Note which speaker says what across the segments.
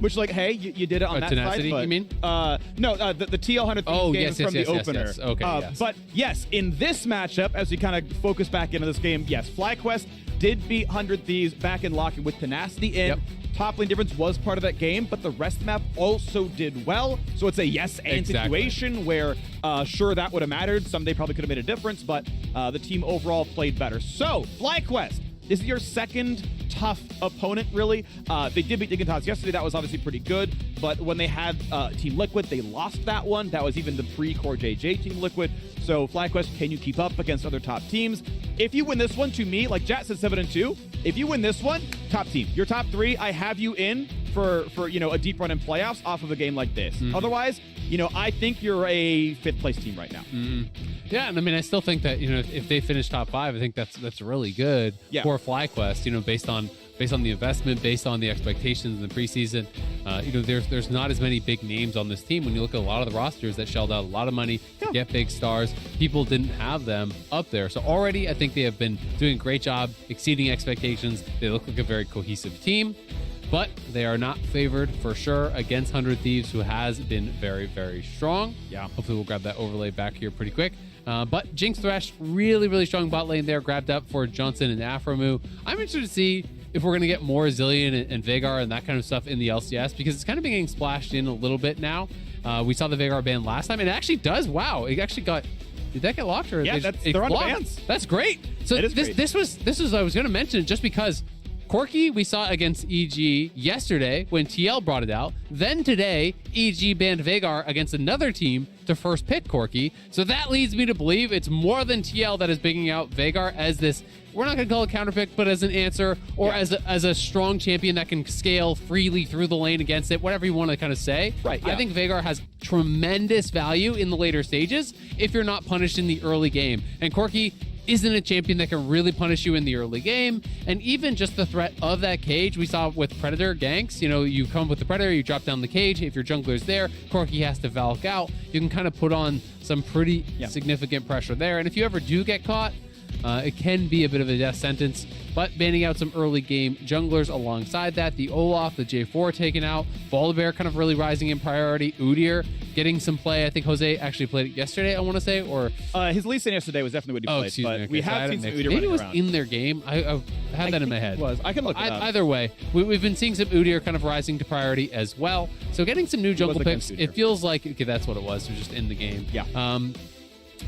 Speaker 1: Which, like, hey, you did it on that
Speaker 2: tenacity,
Speaker 1: side. But,
Speaker 2: you mean?
Speaker 1: No, the TL 100 Thieves game is from the opener.
Speaker 2: Yes. Okay, yes.
Speaker 1: But yes, in this matchup, as we kind of focus back into this game, yes, FlyQuest did beat 100 Thieves back in locking with tenacity in.
Speaker 2: Yep.
Speaker 1: Top lane difference was part of that game, but the rest of the map also did well. So it's a yes and situation where, sure, that would have mattered. Someday probably could have made a difference, but the team overall played better. So, FlyQuest, this is your second tough opponent, really. They did beat Dignitas yesterday. That was obviously pretty good. But when they had Team Liquid, they lost that one. That was even the pre-Core JJ Team Liquid. So FlyQuest, can you keep up against other top teams? If you win this one, to me, like Jat said 7-2, if you win this one, top team. You're top 3. I have you in for a deep run in playoffs off of a game like this. Otherwise, I think you're a 5th place team right now.
Speaker 2: Yeah, and I mean, I still think that if they finish top 5, I think that's really good for FlyQuest. Based on the investment, based on the expectations in the preseason. There's not as many big names on this team. When you look at a lot of the rosters that shelled out a lot of money to get big stars, people didn't have them up there. So already, I think they have been doing a great job exceeding expectations. They look like a very cohesive team. But they are not favored for sure against 100 Thieves, who has been very, very strong.
Speaker 1: Yeah.
Speaker 2: Hopefully we'll grab that overlay back here pretty quick. But Jinx Thresh, really, really strong bot lane there, grabbed up for Johnson and Afromu. I'm interested to see if we're going to get more Zillion and Veigar and that kind of stuff in the LCS, because it's kind of been getting splashed in a little bit now. We saw the Veigar ban last time, and it actually does. Wow, it actually got... Did that get locked? Or
Speaker 1: yeah, they're on bans.
Speaker 2: That's great. So this was I was going to mention it just because Corki we saw against EG yesterday when TL brought it out. Then today, EG banned Veigar against another team to first pick Corki. So that leads me to believe it's more than TL that is bigging out Veigar as this, we're not going to call it counter pick, but as an answer, or as a strong champion that can scale freely through the lane against it, whatever you want to kind of say.
Speaker 1: Right. Yeah.
Speaker 2: I think Veigar has tremendous value in the later stages if you're not punished in the early game. And Corki isn't a champion that can really punish you in the early game. And even just the threat of that cage, we saw with Predator ganks, you come with the Predator, you drop down the cage. If your jungler's there, Corki has to Valk out. You can kind of put on some pretty significant pressure there. And if you ever do get caught, it can be a bit of a death sentence, but banning out some early game junglers alongside that. The Olaf, the J4 taken out, Volibear kind of really rising in priority, Udyr getting some play. I think Jose actually played it yesterday, I want to say, or...
Speaker 1: his Lee Sin yesterday was definitely what he played, but
Speaker 2: okay,
Speaker 1: we have seen some Udyr
Speaker 2: maybe it was
Speaker 1: around.
Speaker 2: in their game. I had that in my head.
Speaker 1: It was. I can look it up.
Speaker 2: Either way, we've been seeing some Udyr kind of rising to priority as well. So getting some new jungle picks, it feels like... Okay, that's what it was. It was just in the game.
Speaker 1: Yeah.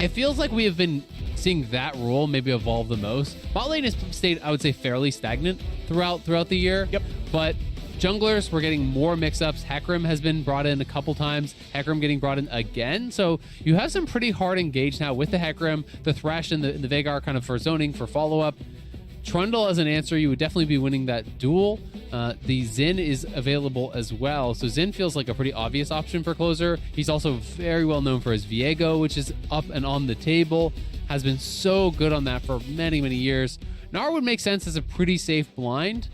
Speaker 2: It feels like we have been seeing that role maybe evolve the most. Bot lane has stayed, I would say, fairly stagnant throughout the year.
Speaker 1: Yep.
Speaker 2: But junglers, we're getting more mix-ups. Hecarim has been brought in a couple times. Hecarim getting brought in again. So you have some pretty hard engage now with the Hecarim, the Thresh, and the Veigar kind of for zoning, for follow-up. Trundle as an answer, you would definitely be winning that duel. The Xin is available as well. So Xin feels like a pretty obvious option for closer. He's also very well known for his Viego, which is up and on the table. Has been so good on that for many, many years. Gnar would make sense as a pretty safe blind.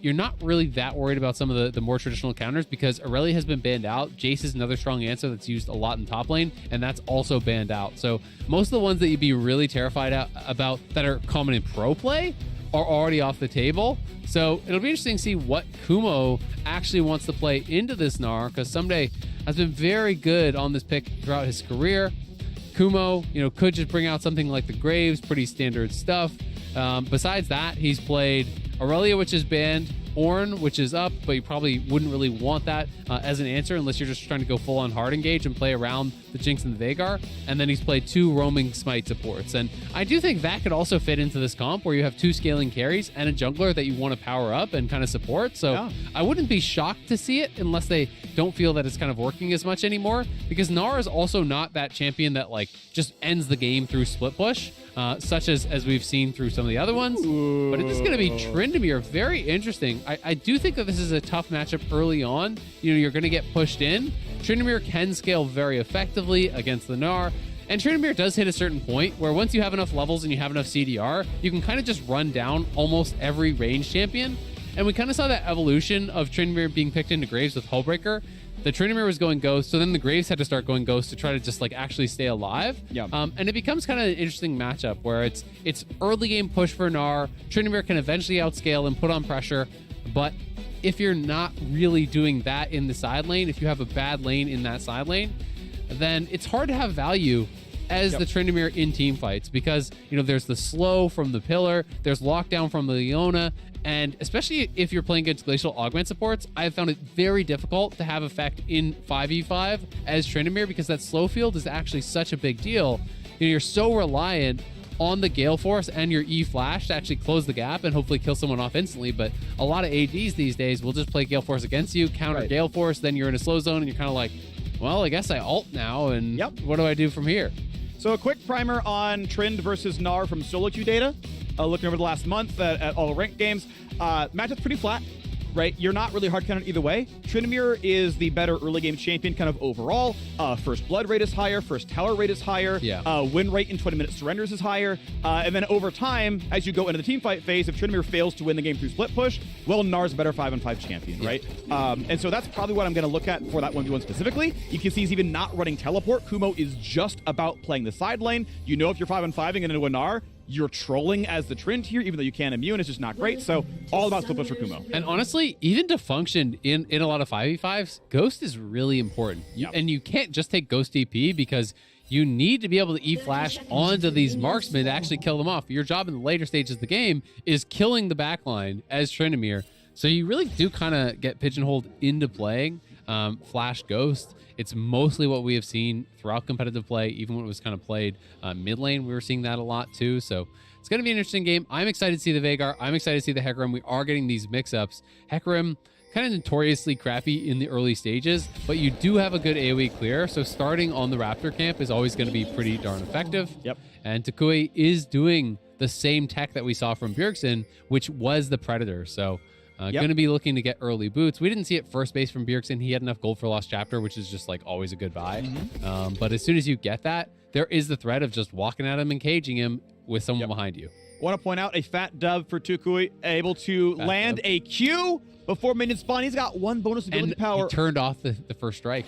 Speaker 2: You're not really that worried about some of the more traditional counters because Aurelia has been banned out. Jace is another strong answer that's used a lot in top lane, and that's also banned out. So most of the ones that you'd be really terrified about that are common in pro play are already off the table. So it'll be interesting to see what Kumo actually wants to play into this Gnar, because Someday has been very good on this pick throughout his career. Kumo, could just bring out something like the Graves, pretty standard stuff. Besides that, he's played Aurelia, which is banned, Ornn, which is up, but you probably wouldn't really want that as an answer unless you're just trying to go full on hard engage and play around the Jinx and the Veigar. And then he's played 2 roaming smite supports. And I do think that could also fit into this comp where you have 2 scaling carries and a jungler that you want to power up and kind of support. So I wouldn't be shocked to see it unless they don't feel that it's kind of working as much anymore, because Gnar is also not that champion that just ends the game through split push, such as we've seen through some of the other ones. Ooh. But it is going to be Tryndamere. Very interesting. I do think that this is a tough matchup early on. You're going to get pushed in. Tryndamere can scale very effectively against the Gnar. And Tryndamere does hit a certain point where once you have enough levels and you have enough CDR, you can kind of just run down almost every range champion. And we kind of saw that evolution of Tryndamere being picked into Graves with Hullbreaker. The Tryndamere was going Ghost, so then the Graves had to start going Ghost to try to just actually stay alive.
Speaker 1: Yeah.
Speaker 2: And it becomes kind of an interesting matchup where it's early game push for Gnar. Tryndamere can eventually outscale and put on pressure, but if you're not really doing that in the side lane, if you have a bad lane in that side lane, then it's hard to have value as the Tryndamere in team fights, because there's the slow from the pillar, there's lockdown from the Leona, and especially if you're playing against glacial augment supports, I've found it very difficult to have effect in 5v5 as Tryndamere, because that slow field is actually such a big deal. You're so reliant on the Gale Force and your E flash to actually close the gap and hopefully kill someone off instantly. But a lot of ADs these days will just play Gale Force against you, counter Gale Force, then you're in a slow zone and you're kind of like, well, I guess I ult now, and what do I do from here?
Speaker 1: So a quick primer on Trynd versus Gnar from solo queue data. Looking over the last month at all the ranked games, matchup's pretty flat. Right, you're not really hard counted either way. Tryndamere is the better early game champion kind of overall. First blood rate is higher, first tower rate is higher, win rate in 20-minute surrenders is higher, and then over time, as you go into the team fight phase, if Tryndamere fails to win the game through split push, well, Gnar's a better 5-on-5 champion, right? And so that's probably what I'm going to look at for that 1v1 specifically. You can see he's even not running teleport. Kumo is just about playing the side lane. If you're 5-on-5ing into a Gnar, you're trolling as the Trynd here, even though you can't immune. It's just not great. So all about split push for Kumo.
Speaker 2: And honestly, even to function in a lot of 5v5s, Ghost is really important. And you can't just take Ghost DP, because you need to be able to E-flash onto these marksmen to actually kill them off. Your job in the later stages of the game is killing the backline as Tryndamere. So you really do kind of get pigeonholed into playing Flash Ghost. It's mostly what we have seen throughout competitive play, even when it was kind of played mid lane. We were seeing that a lot too. So it's going to be an interesting game. I'm excited to see the Veigar. I'm excited to see the Hecarim. We are getting these mix-ups. Hecarim, kind of notoriously crappy in the early stages, but you do have a good AoE clear. So starting on the Raptor camp is always going to be pretty darn effective. And Takui is doing the same tech that we saw from Bjergsen, which was the Predator. So going to be looking to get early boots. We didn't see it first base from Bjergsen. He had enough gold for Lost Chapter, which is just like always a good buy. But as soon as you get that, there is the threat of just walking at him and caging him with someone behind you.
Speaker 1: Want to point out a fat dub for Tukui, able to land a Q before minion spawn. He's got one bonus ability power.
Speaker 2: He turned off the first strike.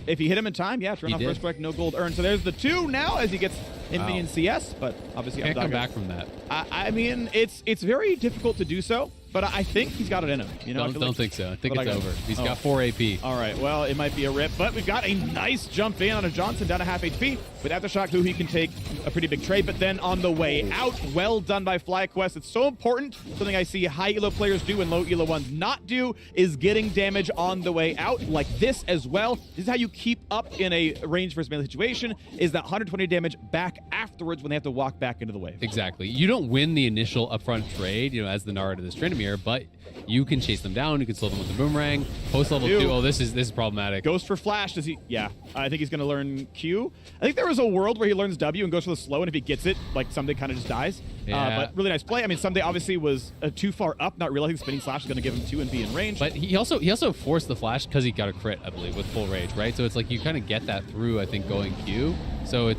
Speaker 1: If he hit him in time, turn off first strike, no gold earned. So there's the 2 now as he gets in minion CS, but obviously
Speaker 2: can't come back from that.
Speaker 1: I mean, it's very difficult to do so. But I think he's got it in him.
Speaker 2: Don't think so. I think it's over. He's got 4 AP.
Speaker 1: All right. Well, it might be a rip, but we've got a nice jump in on a Johnson down to half HP. With Aftershock, who he can take a pretty big trade. But then on the way out, well done by FlyQuest. It's so important. Something I see high elo players do and low elo ones not do is getting damage on the way out, like this as well. This is how you keep up in a range versus melee situation, is that 120 damage back afterwards when they have to walk back into the wave.
Speaker 2: Exactly. You don't win the initial upfront trade, as the Nara to this Tryndamere, but you can chase them down. You can slow them with the boomerang. Post level 2. Oh, this is problematic.
Speaker 1: Goes for flash. Does he? Yeah. I think he's going to learn Q. I think there was a world where he learns W and goes for the slow, and if he gets it, like Someday kind of just dies. But really nice play. I mean, Someday obviously was too far up, not realizing spinning slash is going to give him 2 and be in range.
Speaker 2: But he also forced the flash because he got a crit, I believe, with full rage, right? So it's like you kind of get that through, I think, going Q. So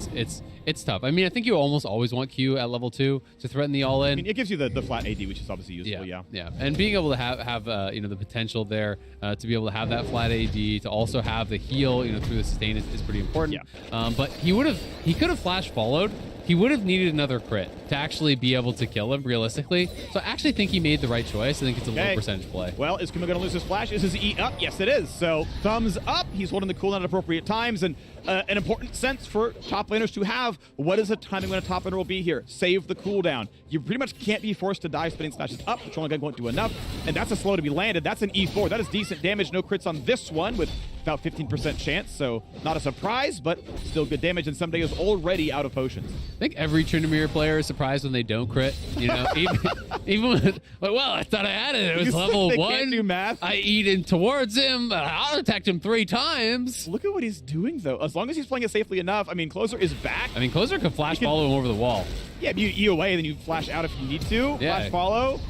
Speaker 2: it's tough. I mean, I think you almost always want Q at level 2 to threaten the all-in.
Speaker 1: I mean, it gives you the flat AD, which is obviously useful, yeah.
Speaker 2: And being able to have the potential there to be able to have that flat AD, to also have the heal, through the sustain is pretty important. But he could have flash followed. He would have needed another crit to actually be able to kill him realistically. So I actually think he made the right choice. I think it's a low percentage play.
Speaker 1: Well, is Kumo going to lose his flash? Is his E up? Yes, it is. So thumbs up. He's holding the cooldown at appropriate times. And an important sense for top laners to have, what is the timing when a top laner will be here? Save the cooldown. You pretty much can't be forced to die spinning slashes up. Patrolling gun won't do enough. And that's a slow to be landed. That's an E4. That is decent damage. No crits on this one with about 15% chance. So not a surprise, but still good damage. And Someday is already out of potions.
Speaker 2: I think every Tryndamere player is surprised when they don't crit. Even when, well, I thought I had it. It was level 1.
Speaker 1: Can't do math.
Speaker 2: I eat in towards him. I'll attack him 3 times.
Speaker 1: Look at what he's doing, though. As long as he's playing it safely enough. I mean, Closer is back.
Speaker 2: I mean, Closer can flash follow him over the wall.
Speaker 1: Yeah, you E away, then you flash out if you need to. Yeah. Flash follow.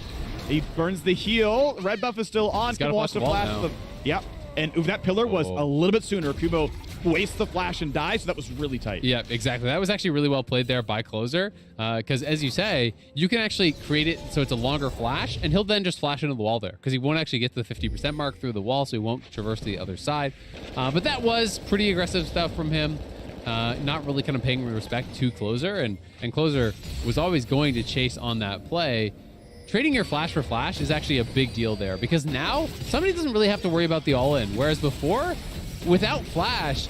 Speaker 1: He burns the heal. Red buff is still on.
Speaker 2: Can watch the flash.
Speaker 1: Yep. And that pillar was a little bit sooner. Kumo wastes the flash and dies, so that was really tight.
Speaker 2: Yeah, exactly. That was actually really well played there by Closer, because as you say, you can actually create it so it's a longer flash, and he'll then just flash into the wall there, because he won't actually get to the 50% mark through the wall, so he won't traverse to the other side. But that was pretty aggressive stuff from him. Not really kind of paying respect to Closer, and Closer was always going to chase on that play. trading your flash for flash is actually a big deal there, because now somebody doesn't really have to worry about the all-in, whereas before, without flash,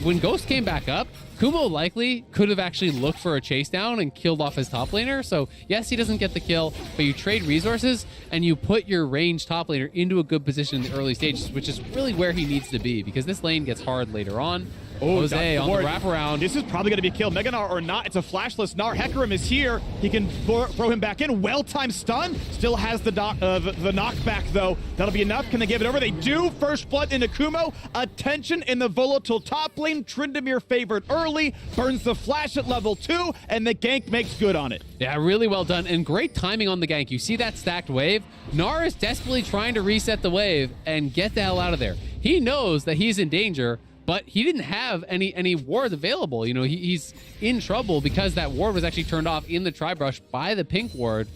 Speaker 2: when Ghost came back up, Kumo likely could have actually looked for a chase down and killed off his top laner. So yes, he doesn't get the kill, but you trade resources and you put your ranged top laner into a good position in the early stages, which is really where he needs to be, because this lane gets hard later on.
Speaker 1: Oh,
Speaker 2: Jose on the wraparound.
Speaker 1: This is probably going to be killed. Mega Gnar or not, it's a flashless Gnar. Hecarim is here. He can throw him back in. Well-timed stun. Still has the knockback, though. That'll be enough. Can they give it over? They do. First blood into Kumo. Attention in the volatile top lane. Tryndamere favored early. Burns the flash at level 2, and the gank makes good on it.
Speaker 2: Yeah, really well done, and great timing on the gank. You see that stacked wave? Gnar is desperately trying to reset the wave and get the hell out of there. He knows that he's in danger, but he didn't have any wards available. You know, he's in trouble because that ward was actually turned off in the tri-brush by the pink ward.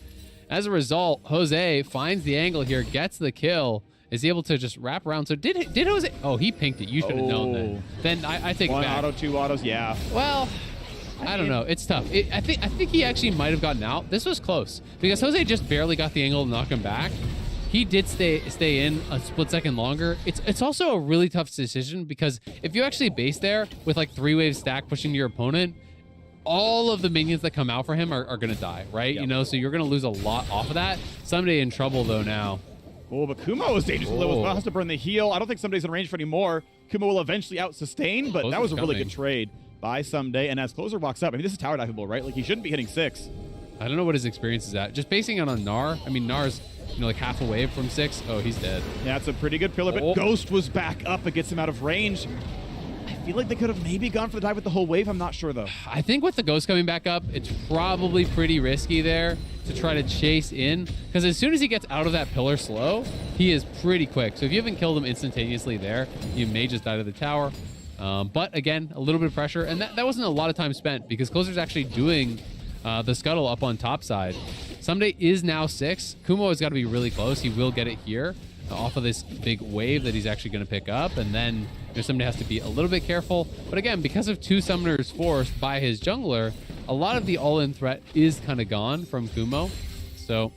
Speaker 2: As a result, Jose finds the angle here, gets the kill, is able to just wrap around. So did Jose? Oh, he pinked it. You should have known that. Then I take it
Speaker 1: One
Speaker 2: back.
Speaker 1: auto, 2 autos, yeah.
Speaker 2: Well, I don't know. It's tough. I think he actually might have gotten out. This was close because Jose just barely got the angle to knock him back. He did stay in a split second longer. It's also a really tough decision, because if you actually base there with like 3-wave stack pushing your opponent, all of the minions that come out for him are going to die, right?
Speaker 1: Yep.
Speaker 2: You know, so you're going to lose a lot off of that. Someday in trouble though now.
Speaker 1: Oh, but Kumo is dangerous. Well, has to burn the heal. I don't think Someday's in range for anymore. Kumo will eventually out-sustain, but that was a really good trade by Someday. And as Closer walks up, I mean, this is tower diveable, right? Like, he shouldn't be hitting 6.
Speaker 2: I don't know what his experience is at. Just basing it on Gnar, I mean, Gnar's, you know, like half a wave from 6. Oh, he's dead.
Speaker 1: Yeah, it's a pretty good pillar, but Ghost was back up. It gets him out of range. I feel like they could have maybe gone for the dive with the whole wave. I'm not sure, though.
Speaker 2: I think with the Ghost coming back up, it's probably pretty risky there to try to chase in, because as soon as he gets out of that pillar slow, he is pretty quick. So if you haven't killed him instantaneously there, you may just die to the tower. But again, a little bit of pressure, and that wasn't a lot of time spent, because Closer's actually doing the scuttle up on top side. Someday is now 6. Kumo has got to be really close. He will get it here off of this big wave that he's actually going to pick up, and then, you know, Someday has to be a little bit careful. But again, because of 2 summoners forced by his jungler, a lot of the all-in threat is kind of gone from Kumo. So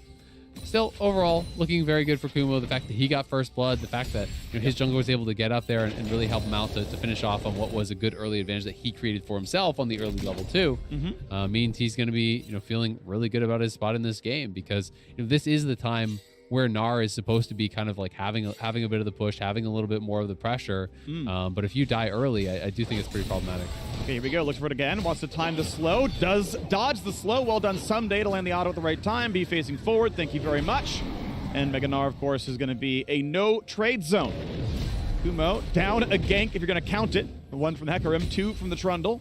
Speaker 2: still, overall, looking very good for Kumo. The fact that he got first blood, the fact that, you know, his jungler was able to get up there and really help him out to finish off on what was a good early advantage that he created for himself on the early level 2, means he's going to be, you know, feeling really good about his spot in this game, because, you know, this is the time where Gnar is supposed to be kind of like having a bit of the push, having a little bit more of the pressure. But if you die early, I do think it's pretty problematic.
Speaker 1: Okay, here we go. Looks for it again. Wants to time the slow. Does dodge the slow. Well done, Someday, to land the auto at the right time. Be facing forward. Thank you very much. And Mega Gnar, of course, is going to be a no trade zone. Kumo down a gank if you're going to count it. 1 from the Hecarim, 2 from the Trundle.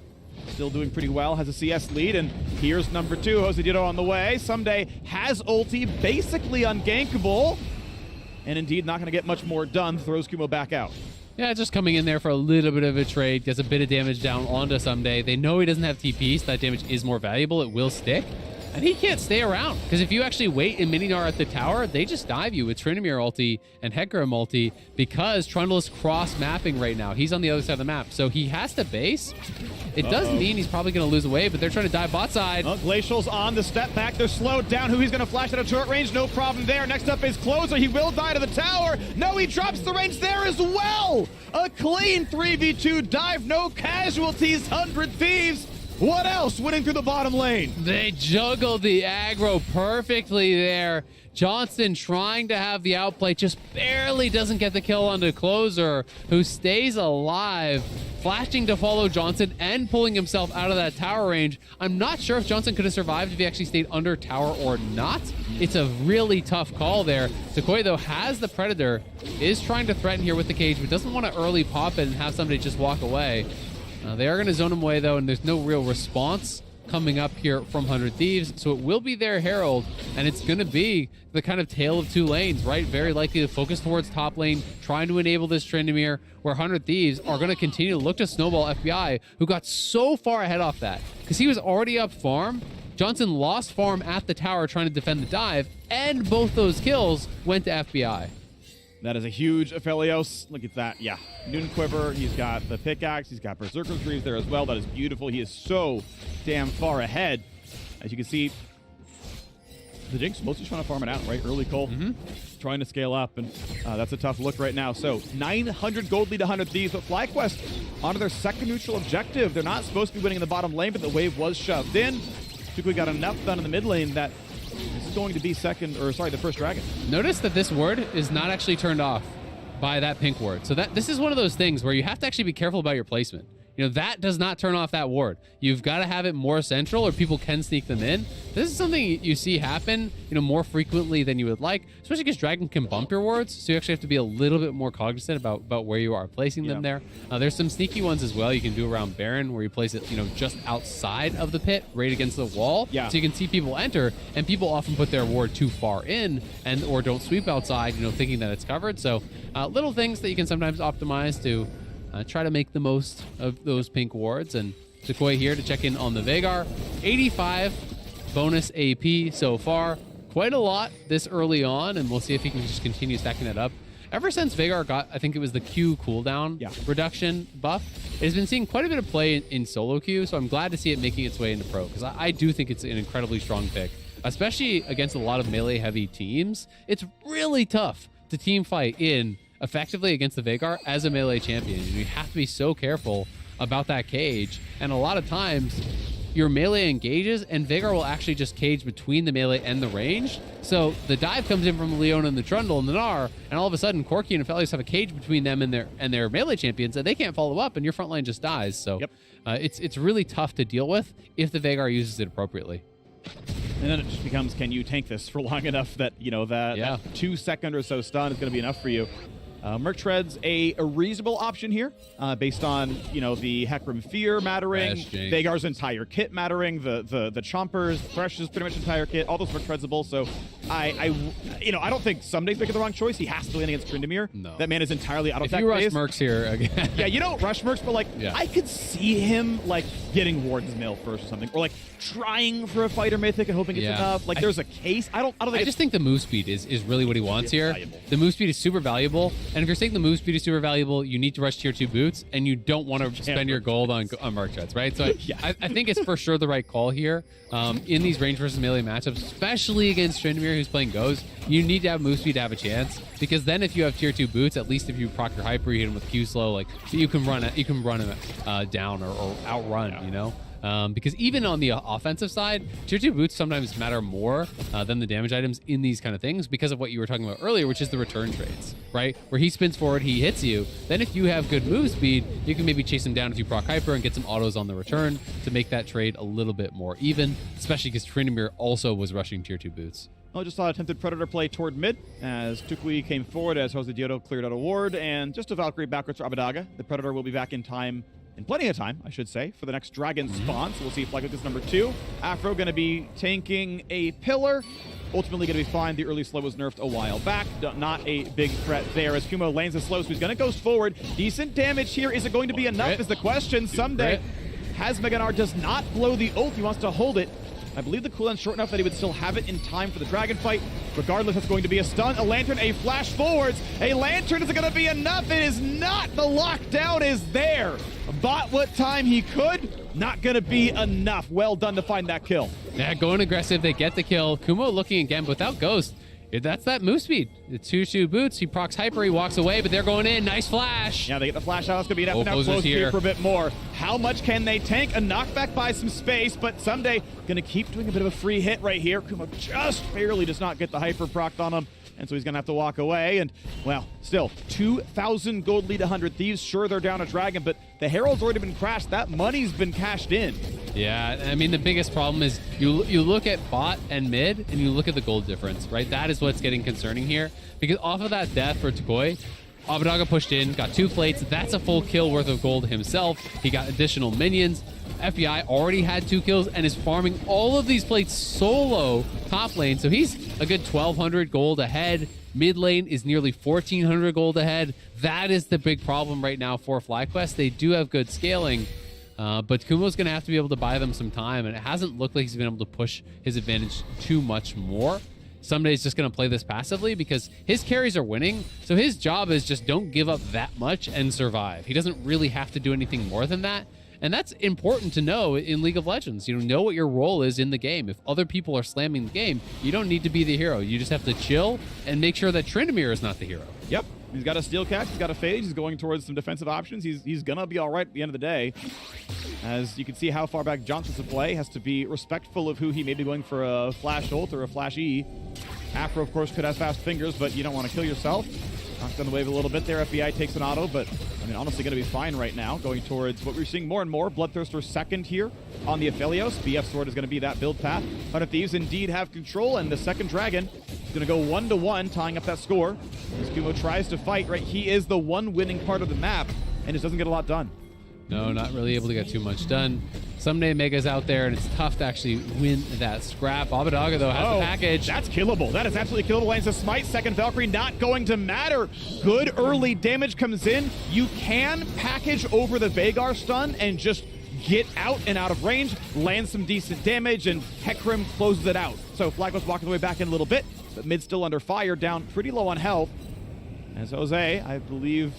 Speaker 1: Still doing pretty well, has a CS lead, and here's number 2, Jose Dito on the way. Someday has ulti, basically ungankable, and indeed not going to get much more done. Throws Kumo back out.
Speaker 2: Yeah, just coming in there for a little bit of a trade, gets a bit of damage down onto Someday. They know he doesn't have TP, so that damage is more valuable. It will stick. And he can't stay around, because if you actually wait in Mini-Gnar at the tower, they just dive you with Tryndamere ulti and Hecarim ulti, because Trundle is cross-mapping right now. He's on the other side of the map, so he has to base. It does mean he's probably going to lose a wave, but they're trying to dive bot side.
Speaker 1: Glacial's on the step back. They're slowed down. Who he's going to flash out of turret range? No problem there. Next up is Closer. He will die to the tower. No, he drops the range there as well. A clean 3v2 dive. No casualties. 100 Thieves. What else? Winning through the bottom lane.
Speaker 2: They juggled the aggro perfectly there. Johnston trying to have the outplay, just barely doesn't get the kill onto Closer, who stays alive, flashing to follow Johnson and pulling himself out of that tower range. I'm not sure if Johnson could have survived if he actually stayed under tower or not. It's a really tough call there. Sequoia, though, has the Predator, is trying to threaten here with the cage, but doesn't want to early pop it and have somebody just walk away. They are going to zone him away, though, and there's no real response coming up here from 100 Thieves, so it will be their Herald, and it's going to be the kind of tale of 2 lanes, right? Very likely to focus towards top lane, trying to enable this Tryndamere, where 100 Thieves are going to continue to look to snowball FBI, who got so far ahead off that, because he was already up farm. Johnson lost farm at the tower trying to defend the dive, and both those kills went to FBI.
Speaker 1: That is a huge Aphelios. Look at that. Yeah. Noon Quiver. He's got the pickaxe. He's got Berserker's Greaves there as well. That is beautiful. He is so damn far ahead. As you can see, the Jinx mostly trying to farm it out, right? Early Cole, trying to scale up, and that's a tough look right now. So 900 gold lead, 100 Thieves, but FlyQuest onto their second neutral objective. They're not supposed to be winning in the bottom lane, but the wave was shoved in. Tukui got enough done in the mid lane that this is going to be the first dragon.
Speaker 2: Notice that this ward is not actually turned off by that pink ward. So this is one of those things where you have to actually be careful about your placement. You know, that does not turn off that ward. You've got to have it more central or people can sneak them in. This is something you see happen, you know, more frequently than you would like, especially because Dragon can bump your wards. So you actually have to be a little bit more cognizant about where you are placing them there. There's some sneaky ones as well you can do around Baron where you place it, you know, just outside of the pit, right against the wall. So you can see people enter, and people often put their ward too far in or don't sweep outside, you know, thinking that it's covered. So little things that you can sometimes optimize to try to make the most of those pink wards. And Decoy here to check in on the Veigar. 85 bonus AP so far. Quite a lot this early on, and we'll see if he can just continue stacking it up. Ever since Veigar got, I think it was the Q cooldown reduction buff, it has been seeing quite a bit of play in solo queue, so I'm glad to see it making its way into pro, because I do think it's an incredibly strong pick, especially against a lot of melee-heavy teams. It's really tough to team fight in effectively against the Veigar as a melee champion. You have to be so careful about that cage, and a lot of times your melee engages and Veigar will actually just cage between the melee and the range. So the dive comes in from Leona and the Trundle and the Gnar, and all of a sudden Corki and Aphelios have a cage between them and their melee champions, and they can't follow up, and your front line just dies. So it's really tough to deal with if the Veigar uses it appropriately.
Speaker 1: And then it just becomes, can you tank this for long enough that, you know, that 2 second or so stun is going to be enough for you. Merc Tread's a reasonable option here, based on, you know, the Hecarim Fear mattering, Veigar's entire kit mattering, the Chompers, Thresh's pretty much entire kit, all those Merc Treadsable. So I don't think Sumday's making the wrong choice. He has to win against Tryndamere.
Speaker 2: No.
Speaker 1: That man is entirely out of tech.
Speaker 2: If you rush Mercs here again.
Speaker 1: Yeah, you don't rush Mercs, but like I could see him like getting Warden's Mail first or something, or like trying for a fighter mythic and hoping it's enough. Like there's a case. I don't think.
Speaker 2: I just think the move speed is really what he wants here.
Speaker 1: Valuable.
Speaker 2: The move speed is super valuable, and if you're saying the move speed is super valuable, you need to rush tier 2 boots, and you don't want to spend your gold on Merc Treads, right? So I think it's for sure the right call here. In these range versus melee matchups, especially against Tryndamere who's playing Ghost, you need to have move speed to have a chance, because then if you have tier 2 boots, at least if you proc your hyper, you hit him with Q slow, like you can run him down or outrun, you know. Because even on the offensive side, tier 2 boots sometimes matter more than the damage items in these kind of things, because of what you were talking about earlier, which is the return trades, right? Where he spins forward, he hits you. Then if you have good move speed, you can maybe chase him down if you proc hyper and get some autos on the return to make that trade a little bit more even, especially because Tryndamere also was rushing tier 2 boots.
Speaker 1: I just saw attempted Predator play toward mid as Tukui came forward as Jose Diodo cleared out a ward, and just a Valkyrie backwards for Abadaga. The Predator will be back in plenty of time, I should say, for the next Dragon spawn. So we'll see if like this number 2. Afro going to be tanking a pillar. Ultimately going to be fine. The early slow was nerfed a while back. Not a big threat there as Kumo lands the slow, so he's going to ghost forward. Decent damage here. Is it going to be enough is the question. Someday, has Meganar does not blow the ult. He wants to hold it. I believe the cooldown's short enough that he would still have it in time for the dragon fight. Regardless, it's going to be a stun, a lantern, a flash forwards. A lantern is going to be enough. It is not. The lockdown is there. Bought what time he could. Not going to be enough. Well done to find that kill.
Speaker 2: Yeah, going aggressive. They get the kill. Kumo looking again, but without Ghost. That's that move speed. The 2-2 boots. He procs hyper. He walks away, but they're going in. Nice flash.
Speaker 1: Yeah, they get the flash out. It's going to be enough. Now close here for a bit more. How much can they tank? A knockback by some space, but Someday going to keep doing a bit of a free hit right here. Kumo just barely does not get the hyper procced on him, and so he's going to have to walk away. And, well, still, 2,000 gold lead, 100 Thieves. Sure, they're down a dragon, but the Herald's already been crashed. That money's been cashed in. Yeah,
Speaker 2: I mean, the biggest problem is you look at bot and mid, and you look at the gold difference, right? That is what's getting concerning here. Because off of that death for Tukui, Abadaga pushed in, got 2 plates. That's a full kill worth of gold himself. He got additional minions. FBI already had 2 kills and is farming all of these plates solo top lane. So he's a good 1,200 gold ahead. Mid lane is nearly 1,400 gold ahead. That is the big problem right now for FlyQuest. They do have good scaling, but Kumo's going to have to be able to buy them some time, and it hasn't looked like he's been able to push his advantage too much more. Someday he's just going to play this passively because his carries are winning, so his job is just don't give up that much and survive. He doesn't really have to do anything more than that. And that's important to know in League of Legends. You know what your role is in the game. If other people are slamming the game, you don't need to be the hero. You just have to chill and make sure that Tryndamere is not the hero.
Speaker 1: Yep. He's got a steel catch. He's got a phase. He's going towards some defensive options. He's going to be all right at the end of the day. As you can see how far back Johnson's to play, has to be respectful of who he may be going for a flash ult or a flash E. Afro, of course, could have fast fingers, but you don't want to kill yourself. Knocked on the wave a little bit there. FBI takes an auto, but I mean, honestly, going to be fine right now. Going towards what we're seeing more and more. Bloodthirster second here on the Aphelios. BF Sword is going to be that build path. 100Thieves indeed have control, and the second Dragon is going to go 1-1, tying up that score. As Kumo tries to fight, right? He is the one winning part of the map, and just doesn't get a lot done.
Speaker 2: No, not really able to get too much done. Someday Mega's out there, and it's tough to actually win that scrap. Abadaga, though, has the package.
Speaker 1: That's killable. That is absolutely killable. Lands a smite. Second Valkyrie not going to matter. Good early damage comes in. You can package over the Veigar stun and just get out and out of range, land some decent damage, and Hecarim closes it out. So FlyQuest walking the way back in a little bit, but mid still under fire, down pretty low on health. As Jose, I believe,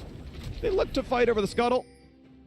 Speaker 1: they look to fight over the scuttle.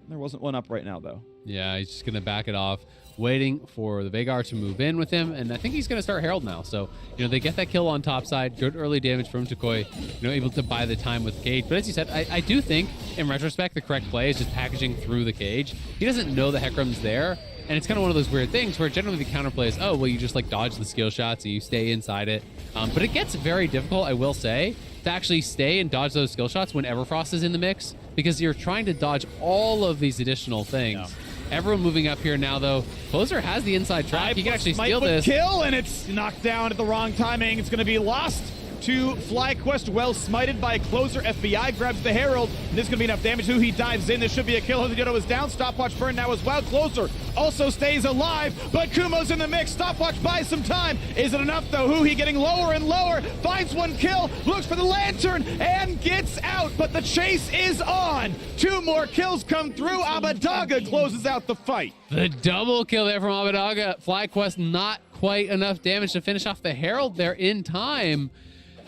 Speaker 1: There wasn't one up right now, though. Yeah,
Speaker 2: he's just going to back it off, waiting for the Veigar to move in with him, and I think he's going to start Herald now. So, they get that kill on top side. Good early damage from Tukoi, able to buy the time with Cage. But as you said, I do think, in retrospect, the correct play is just packaging through the Cage. He doesn't know that Hecarim's there, and it's kind of one of those weird things where generally the counterplay is, oh, well, you just, dodge the skill shots and you stay inside it. But it gets very difficult, I will say, to actually stay and dodge those skill shots when Everfrost is in the mix, because you're trying to dodge all of these additional things. Yeah. Everyone moving up here now, though. Closer has the inside track. He can actually steal this.
Speaker 1: Kill, and it's knocked down at the wrong timing. It's going to be lost to FlyQuest. Well smited by Closer. FBI grabs the Herald, and this is going to be enough damage. Who he dives in. This should be a kill. Jodo is down. Stopwatch burn now as well. Closer also stays alive, but Kumo's in the mix. Stopwatch buys some time. Is it enough, though? Who he getting lower and lower. Finds one kill. Looks for the lantern and gets out, but the chase is on. 2 more kills come through. Abadaga closes out the fight.
Speaker 2: The double kill there from Abadaga. FlyQuest not quite enough damage to finish off the Herald there in time.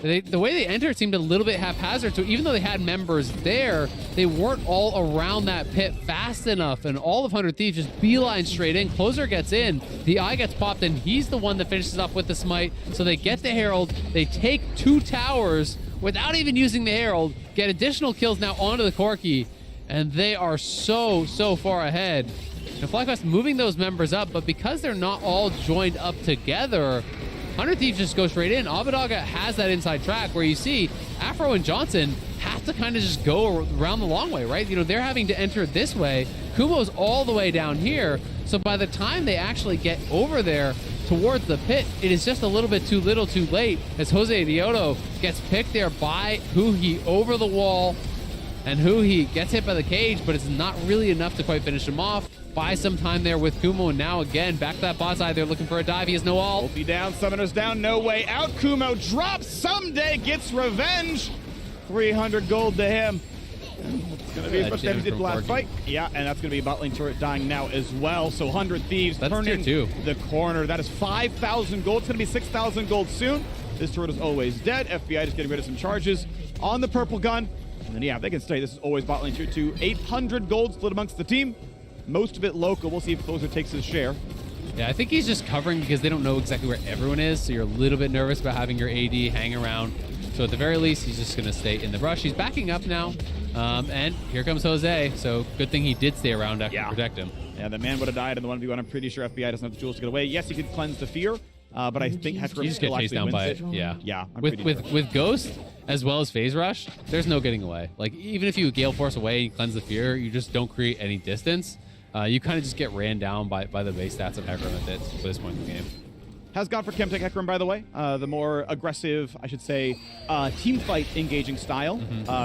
Speaker 2: The way they entered seemed a little bit haphazard, so even though they had members there, they weren't all around that pit fast enough, and all of 100Thieves just beeline straight in. Closer gets in, the eye gets popped, and he's the one that finishes off with the smite, so they get the Herald, they take 2 towers without even using the Herald, get additional kills now onto the Corki, and they are so far ahead. Now FlyQuest moving those members up, but because they're not all joined up together, 100Thieves just go straight in. Abadaga has that inside track where you see Afro and Johnson have to kind of just go around the long way, right? They're having to enter this way. Kumo's all the way down here. So by the time they actually get over there towards the pit, it is just a little bit too little too late as Jose Diodo gets picked there by Huhi over the wall. And Huhi gets hit by the Cage, but it's not really enough to quite finish him off. Buy some time there with Kumo, and now again, back to that bot side. They're looking for a dive. He has no ult.
Speaker 1: Ulti down, Summoner's down, no way out. Kumo drops, someday gets revenge. 300 gold to him. It's going to be as much damage as the last fight. Yeah, and that's going to be a bot lane turret dying now as well. So 100Thieves turning the corner. That is 5,000 gold. It's going to be 6,000 gold soon. This turret is always dead. FBI just getting rid of some charges on the purple gun. And then, yeah, they can stay. This is always bot lane tier 2. 800 gold split amongst the team. Most of it local. We'll see if Closer takes his share.
Speaker 2: Yeah, I think he's just covering because they don't know exactly where everyone is, so you're a little bit nervous about having your AD hang around. So at the very least, he's just going to stay in the brush. He's backing up now, and here comes Jose. So good thing he did stay around to protect him.
Speaker 1: Yeah, the man would have died in the 1v1. I'm pretty sure FBI doesn't have the tools to get away. Yes, he could cleanse the fear, but I think Hecarim still
Speaker 2: chased down by it.
Speaker 1: Yeah.
Speaker 2: With Ghost as well as Phase Rush, there's no getting away. Even if you Gale Force away and cleanse the fear, you just don't create any distance. You kind of just get ran down by the base stats of Hecarim at this point in the game.
Speaker 1: Has gone for Chemtech Hecarim, by the way. The more aggressive, I should say, team fight engaging style.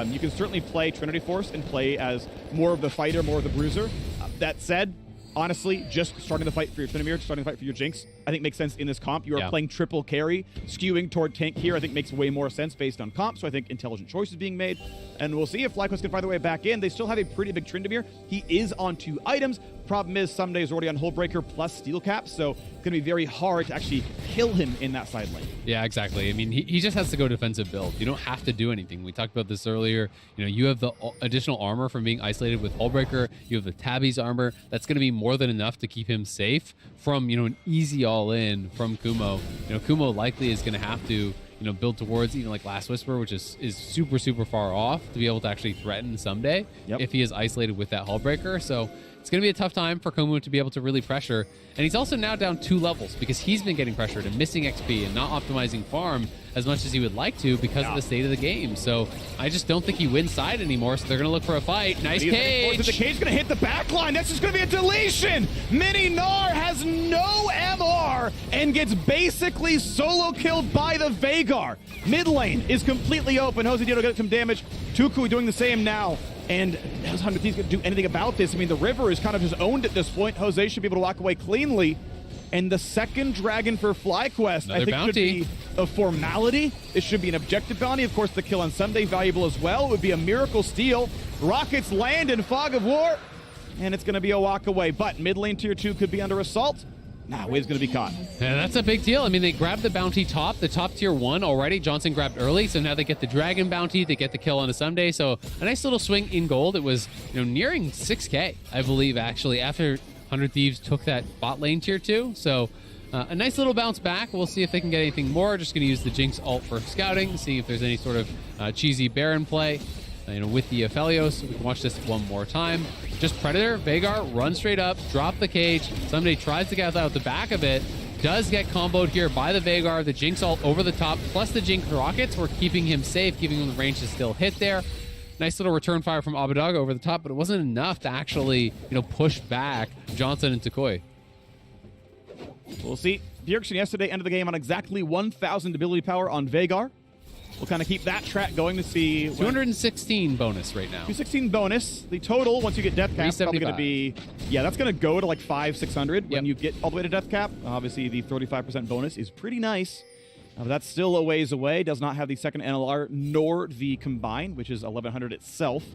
Speaker 1: You can certainly play Trinity Force and play as more of the fighter, more of the bruiser. That said, honestly, just starting the fight for your Tryndamere, starting the fight for your Jinx, I think makes sense in this comp. You are playing triple carry, skewing toward tank here, I think makes way more sense based on comp, so I think intelligent choices being made. And we'll see if FlyQuest can find their way back in. They still have a pretty big Tryndamere. He is on 2 items. Problem is, Someday is already on Hullbreaker plus Steel Cap, so going to be very hard to actually kill him in that side lane.
Speaker 2: Yeah, exactly. I mean, he just has to go defensive build. You don't have to do anything. We talked about this earlier. You know, you have the additional armor from being isolated with Hullbreaker. You have the Tabby's armor. That's going to be more than enough to keep him safe from, you know, an easy all-in from Kumo. You know, Kumo likely is going to have to, you know, build towards even like Last Whisper, which is super, super far off to be able to actually threaten someday if he is isolated with that Hullbreaker. So it's going to be a tough time for Kumu to be able to really pressure. And he's also now down 2 levels because he's been getting pressured and missing XP and not optimizing farm as much as he would like to because of the state of the game. So I just don't think he wins side anymore. So they're going to look for a fight. Nice cage.
Speaker 1: The cage going to hit the back line. That's just going to be a deletion. Mini Gnar has no MR and gets basically solo killed by the Veigar. Mid lane is completely open. Jose Diedo got some damage. Tuku doing the same now. And how's 100Thieves going to do anything about this? I mean, the river is kind of just owned at this point. Jose should be able to walk away cleanly. And the second dragon for FlyQuest, I think,
Speaker 2: bounty.
Speaker 1: should be a formality. It should be an objective bounty. Of course, the kill on Sunday, valuable as well. It would be a miracle steal. Rockets land in Fog of War, and it's going to be a walk away. But mid lane tier 2 could be under assault. Nah, Wave's going to be caught.
Speaker 2: Yeah, that's a big deal. I mean, they grabbed the bounty the top tier 1 already. Johnson grabbed early, so now they get the dragon bounty. They get the kill on a Sunday. So a nice little swing in gold. It was, you know, nearing 6K, I believe, actually, after 100Thieves took that bot lane tier 2. So a nice little bounce back. We'll see if they can get anything more. Just going to use the Jinx ult for scouting, see if there's any sort of cheesy Baron play. You know, with the Aphelios. We can watch this one more time. Just Predator, Veigar, run straight up, drop the cage. Somebody tries to get out the back of it. Does get comboed here by the Veigar. The Jinx ult over the top, plus the Jinx rockets were keeping him safe, giving him the range to still hit there. Nice little return fire from Abadaga over the top, but it wasn't enough to actually, you know, push back Johnson and Takoi.
Speaker 1: We'll see. Bjergsen yesterday ended the game on exactly 1,000 ability power on Veigar. We'll kind of keep that track going to see.
Speaker 2: 216 bonus right now.
Speaker 1: 216 bonus. The total, once you get death cap, is probably going to be, yeah, that's going to go to like 500-600 when you get all the way to death cap. Obviously, the 35% bonus is pretty nice. But that's still a ways away. Does not have the second NLR nor the combine, which is 1,100 itself.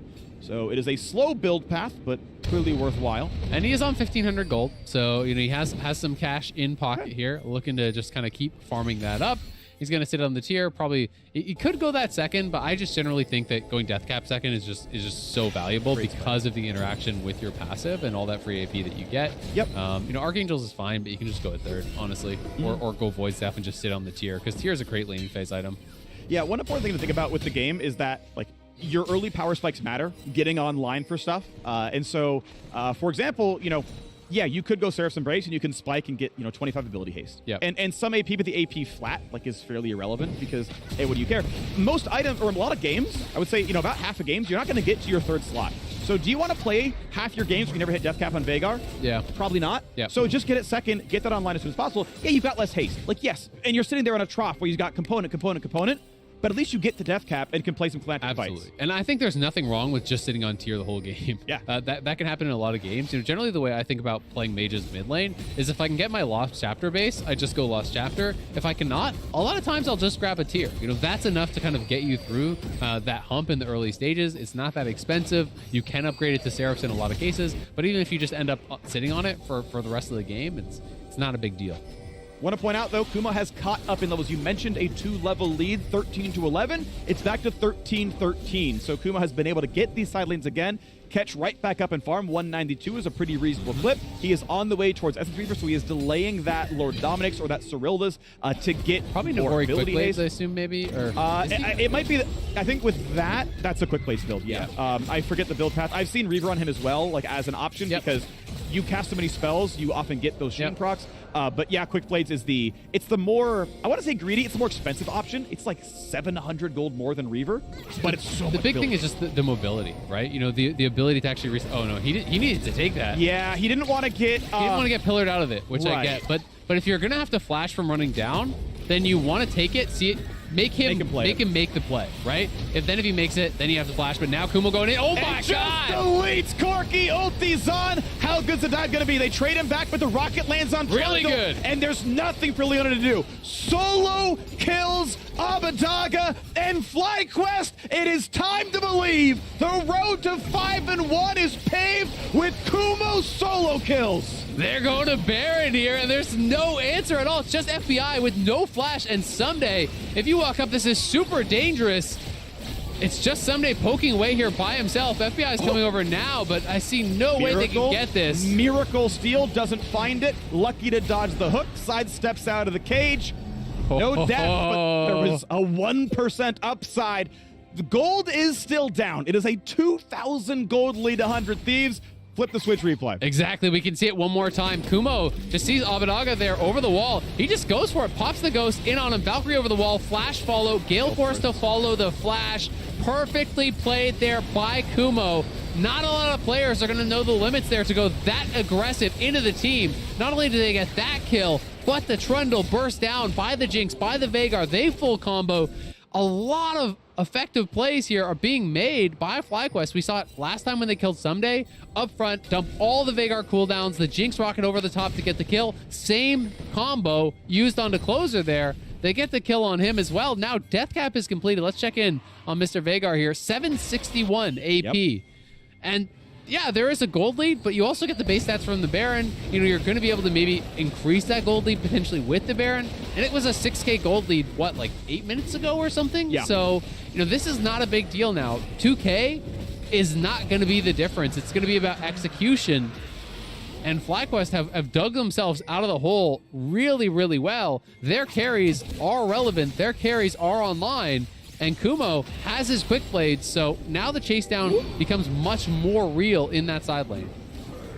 Speaker 1: So it is a slow build path, but clearly worthwhile.
Speaker 2: And he is on 1,500 gold. So, you know, he has some cash in pocket here, looking to just kind of keep farming that up. He's going to sit on the tier. Probably he could go that second, but I just generally think that going death cap second is just so valuable because of the interaction with your passive and all that free AP that you get.
Speaker 1: Yep.
Speaker 2: You know, Archangels is fine, but you can just go at third, honestly, or go Void Staff and just sit on the tier because tier is a great laning phase item.
Speaker 1: Yeah, one important thing to think about with the game is that like your early power spikes matter, getting online for stuff, and so for example, you know. Yeah, you could go Seraph's Embrace and you can spike and get, you know, 25 ability haste.
Speaker 2: Yeah.
Speaker 1: And some AP, but the AP flat like is fairly irrelevant because, hey, what do you care? Most items, or a lot of games, I would say, you know, about half of games, you're not going to get to your third slot. So do you want to play half your games when you never hit death cap on Veigar?
Speaker 2: Yeah.
Speaker 1: Probably not.
Speaker 2: Yeah.
Speaker 1: So just get it second, get that online as soon as possible. Yeah, you've got less haste. Like, yes. And you're sitting there on a trough where you've got component. But at least you get to death cap and can play some Clantic
Speaker 2: Absolutely.
Speaker 1: fights.
Speaker 2: And I think there's nothing wrong with just sitting on tier the whole game.
Speaker 1: Yeah.
Speaker 2: That can happen in a lot of games. You know, generally the way I think about playing mages mid lane is if I can get my Lost Chapter base, I just go Lost Chapter. If I cannot, a lot of times I'll just grab a tier. You know, that's enough to kind of get you through that hump in the early stages. It's not that expensive. You can upgrade it to Seraphs in a lot of cases, but even if you just end up sitting on it for the rest of the game, it's not a big deal.
Speaker 1: Want to point out, though, Kuma has caught up in levels. You mentioned a 2-level lead, 13 to 11. It's back to 13-13. So Kuma has been able to get these side lanes again, catch right back up and farm. 192 is a pretty reasonable clip. He is on the way towards Essence Reaver, so he is delaying that Lord Dominic's or that Cyrilda's to get
Speaker 2: probably
Speaker 1: more
Speaker 2: Navori
Speaker 1: ability
Speaker 2: quick
Speaker 1: haste.
Speaker 2: blades, I assume, maybe? Or
Speaker 1: it might be, I think with that, that's a quick blades build, yeah. I forget the build path. I've seen Reaver on him as well, like as an option, because you cast so many spells, you often get those shooting procs. But yeah, Quick Blades is it's the more, I want to say greedy, it's the more expensive option. It's like 700 gold more than Reaver, but it's so much
Speaker 2: The big thing is just the mobility, right? You know, the ability to actually, oh no, he needed to take that.
Speaker 1: Yeah, he didn't want to get...
Speaker 2: he didn't want to get pillared out of it, which I get. But if you're going to have to flash from running down, then you want to take it, see it, make him make the play, right? If he makes it, then you have to flash. But now Kumo going in. Oh my god!
Speaker 1: Deletes Corki, ulti's on. How good's the dive going to be? They trade him back, but the rocket lands on
Speaker 2: really good.
Speaker 1: And there's nothing for Leona to do. Solo kills Abadaga and FlyQuest. It is time to believe the road to 5-1 is paved with Kumo solo kills.
Speaker 2: They're going to Baron here, and there's no answer at all. It's just FBI with no flash, and Someday, if you walk up, this is super dangerous. It's just Someday poking away here by himself. FBI is coming over now, but I see no way they can get this.
Speaker 1: Miracle Steal doesn't find it. Lucky to dodge the hook. Sidesteps out of the cage. No death, but there was a 1% upside. The gold is still down. It is a 2,000 gold lead to 100 Thieves. Flip the switch replay.
Speaker 2: Exactly. We can see it one more time. Kumo just sees Abadaga there over the wall. He just goes for it, pops the ghost in on him. Valkyrie over the wall, flash follow. Gale Force to follow the flash. Perfectly played there by Kumo. Not a lot of players are going to know the limits there to go that aggressive into the team. Not only do they get that kill, but the Trundle burst down by the Jinx, by the Veigar. They full combo. A lot of effective plays here are being made by FlyQuest. We saw it last time when they killed Someday. Up front, dump all the Veigar cooldowns, the Jinx rocket over the top to get the kill. Same combo used on the closer there. They get the kill on him as well. Now death cap is completed. Let's check in on Mr. Veigar here. 761 AP. Yep. And yeah, there is a gold lead, but you also get the base stats from the Baron. You know, you're going to be able to maybe increase that gold lead potentially with the Baron. And it was a 6K gold lead, what, like 8 minutes ago or something?
Speaker 1: Yeah.
Speaker 2: So, you know, this is not a big deal now. 2K is not going to be the difference. It's going to be about execution. And FlyQuest have dug themselves out of the hole really, really well. Their carries are relevant. Their carries are online. And Kumo has his quick blades, so now the chase down becomes much more real in that side lane.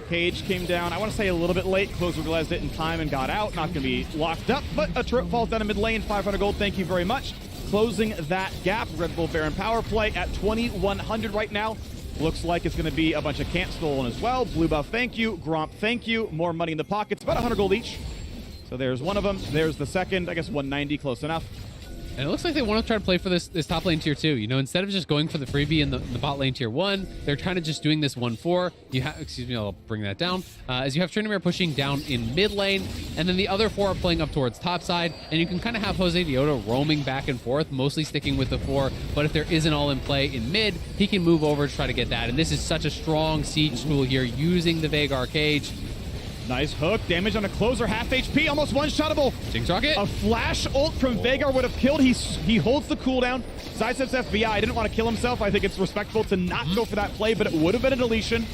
Speaker 1: Cage came down, I want to say a little bit late. Closer realized it in time and got out. Not going to be locked up, but a trip falls down in mid lane. 500 gold, thank you very much. Closing that gap. Red Bull Baron power play at 2,100 right now. Looks like it's going to be a bunch of camp stolen as well. Blue buff, thank you. Gromp, thank you. More money in the pockets, about 100 gold each. So there's one of them. There's the second. I guess 190, close enough.
Speaker 2: And it looks like they want to try to play for this top lane tier 2. You know, instead of just going for the freebie in the bot lane tier 1, they're kind of just doing this 1-4. You have, excuse me, I'll bring that down. As you have Tryndamere pushing down in mid lane, and then the other 4 are playing up towards top side, and you can kind of have Jose Dioto roaming back and forth, mostly sticking with the 4. But if there isn't all in play in mid, he can move over to try to get that. And this is such a strong siege tool here using the Veigar cage.
Speaker 1: Nice hook, damage on a closer, half HP, almost one-shottable.
Speaker 2: Jinx rocket.
Speaker 1: A flash ult from Veigar would have killed. He holds the cooldown. Sidesteps FBI, didn't want to kill himself. I think it's respectful to not go for that play, but it would have been a deletion.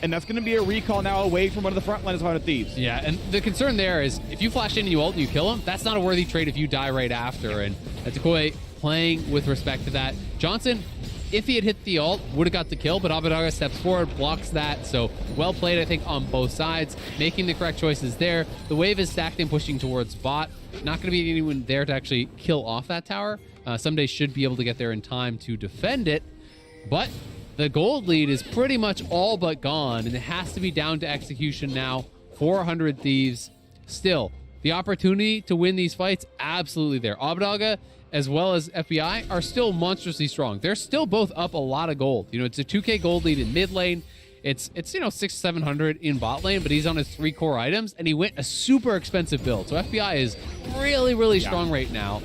Speaker 1: And that's going to be a recall now away from one of the front liners of 100 Thieves.
Speaker 2: Yeah, and the concern there is if you flash in and you ult and you kill him, that's not a worthy trade if you die right after. And Atakoi playing with respect to that. Johnson, if he had hit the ult, would have got the kill, but Abadaga steps forward, blocks that. So well played, I think, on both sides, making the correct choices there. The wave is stacked and pushing towards bot. Not going to be anyone there to actually kill off that tower. Someday should be able to get there in time to defend it, but the gold lead is pretty much all but gone, and it has to be down to execution now. 400 Thieves. Still, the opportunity to win these fights, absolutely there. Abadaga as well as FBI are still monstrously strong. They're still both up a lot of gold. You know, it's a 2K gold lead in mid lane. It's you know, 600-700 in bot lane, but he's on his 3 core items, and he went a super expensive build. So FBI is really, really strong right now.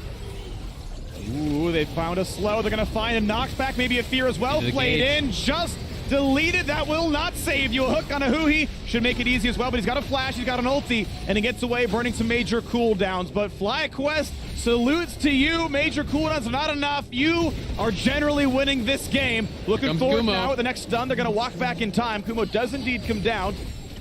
Speaker 1: Ooh, they found a slow. They're going to find a knockback, maybe a fear as well. Played in, just deleted. That will not save you. A hook on a Huhi should make it easy as well, but he's got a flash, he's got an ulti, and he gets away, burning some major cooldowns. But FlyQuest salutes to you. Major cooldowns are not enough. You are generally winning this game. Looking forward now at the next stun. They're going to walk back in time. Kumo does indeed come down.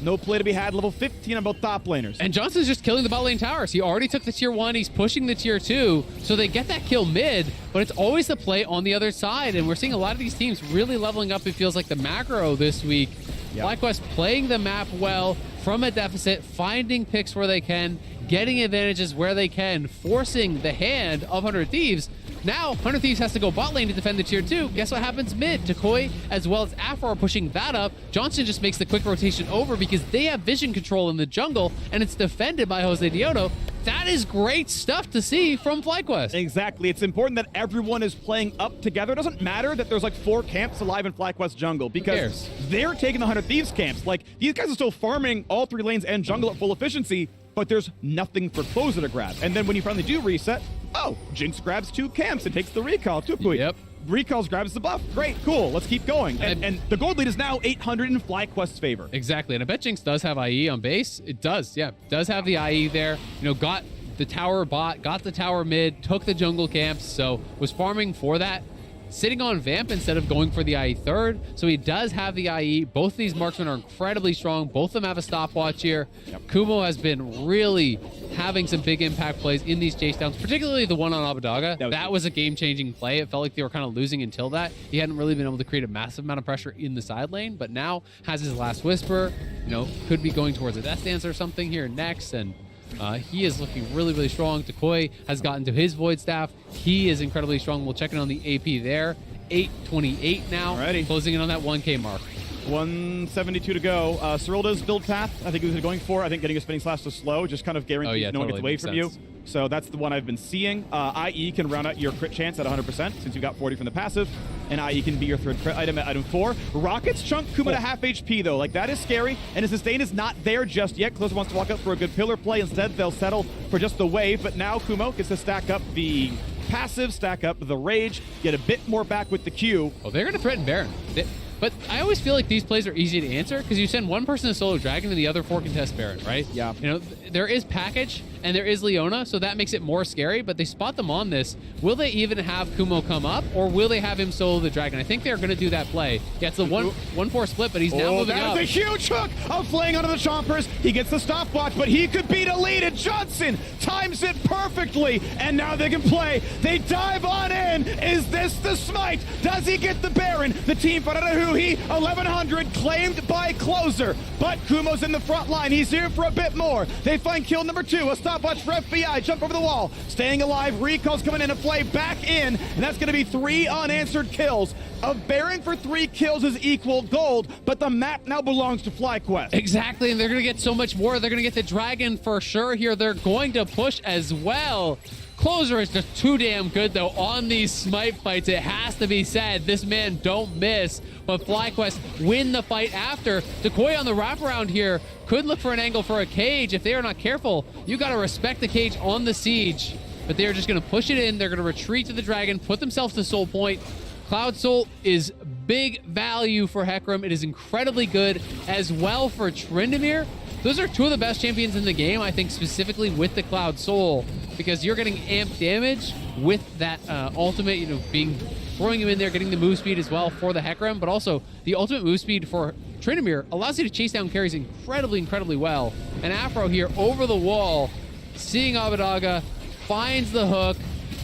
Speaker 1: No play to be had. Level 15 on both top laners.
Speaker 2: And Johnson's just killing the bot lane towers. He already took the tier 1. He's pushing the tier 2. So they get that kill mid, but it's always the play on the other side. And we're seeing a lot of these teams really leveling up. It feels like the macro this week. Yep. FlyQuest playing the map well from a deficit, finding picks where they can, getting advantages where they can, forcing the hand of 100 Thieves. Now, 100 Thieves has to go bot lane to defend the tier 2. Guess what happens mid? Takoi as well as Afro are pushing that up. Johnson just makes the quick rotation over because they have vision control in the jungle, and it's defended by Jose Dioto. That is great stuff to see from FlyQuest.
Speaker 1: Exactly. It's important that everyone is playing up together. It doesn't matter that there's like 4 camps alive in FlyQuest jungle because they're taking the 100 Thieves camps. Like, these guys are still farming all 3 lanes and jungle at full efficiency, but there's nothing for closer to grab. And then when you finally do reset, oh, Jinx grabs 2 camps and takes the recall. Too quick.
Speaker 2: Yep.
Speaker 1: Recalls grabs the buff. Great, cool. Let's keep going. And the gold lead is now 800 in FlyQuest's favor.
Speaker 2: Exactly. And I bet Jinx does have IE on base. It does. Yeah. Does have the IE there. You know, got the tower bot, got the tower mid, took the jungle camps. So was farming for that. Sitting on Vamp instead of going for the IE third. So he does have the IE. Both of these marksmen are incredibly strong. Both of them have a stopwatch here. Yep. Kumo has been really having some big impact plays in these chase downs, particularly the one on Abadaga. That was a game-changing play. It felt like they were kind of losing until that. He hadn't really been able to create a massive amount of pressure in the side lane, but now has his last whisper. You know, could be going towards a death dance or something here next, and he is looking really, really strong. Takoi has gotten to his Void Staff. He is incredibly strong. We'll check in on the AP there. 828 now. Alrighty. Closing in on that 1K mark.
Speaker 1: 172 to go. Cyrilda's build path, I think he was going for. I think getting a spinning slash to slow just kind of guarantees no one gets away from you. So that's the one I've been seeing. IE can round out your crit chance at 100% since you got 40 from the passive. And IE can be your third crit item at item 4. Rockets chunk Kuma to half HP though. Like, that is scary. And his sustain is not there just yet. Closer wants to walk up for a good pillar play. Instead, they'll settle for just the wave. But now Kumo gets to stack up the passive, stack up the rage, get a bit more back with the Q.
Speaker 2: Oh, they're going to threaten Baron. But I always feel like these plays are easy to answer because you send one person to solo Dragon and the other 4 contest Baron, right?
Speaker 1: Yeah.
Speaker 2: You know, there is Package and there is Leona, so that makes it more scary, but they spot them on this. Will they even have Kumo come up, or will they have him solo the Dragon? I think they're going to do that play. Yeah, it's a 1-4 split, but he's now moving up.
Speaker 1: That is a huge hook of flaying onto the Chompers. He gets the stopwatch, but he could beat a lead, and Johnson times it perfectly, and now they can play. They dive on in. Is this the smite? Does he get the Baron? The team Faradahuhi, 1100, claimed by Closer, but Kumo's in the front line. He's here for a bit more. They find kill number 2, a stopwatch for FBI, jump over the wall, staying alive. Recall's coming in to play back in, and that's going to be 3 unanswered kills. A Baron for 3 kills is equal gold, but the map now belongs to FlyQuest.
Speaker 2: Exactly, and they're going to get so much more. They're going to get the Dragon for sure here. They're going to push as well. Closer is just too damn good, though, on these smite fights. It has to be said. This man don't miss. But FlyQuest win the fight after. Takoi on the wraparound here could look for an angle for a cage. If they are not careful, you got to respect the cage on the siege. But they're just going to push it in. They're going to retreat to the Dragon, put themselves to Soul Point. Cloud Soul is big value for Hecarim. It is incredibly good as well for Tryndamere. Those are 2 of the best champions in the game, I think, specifically with the Cloud Soul, because you're getting amp damage with that ultimate, you know, throwing him in there, getting the move speed as well for the Hecarim, but also the ultimate move speed for Tryndamere allows you to chase down carries incredibly, incredibly well. And Afro here over the wall, seeing Abadaga, finds the hook.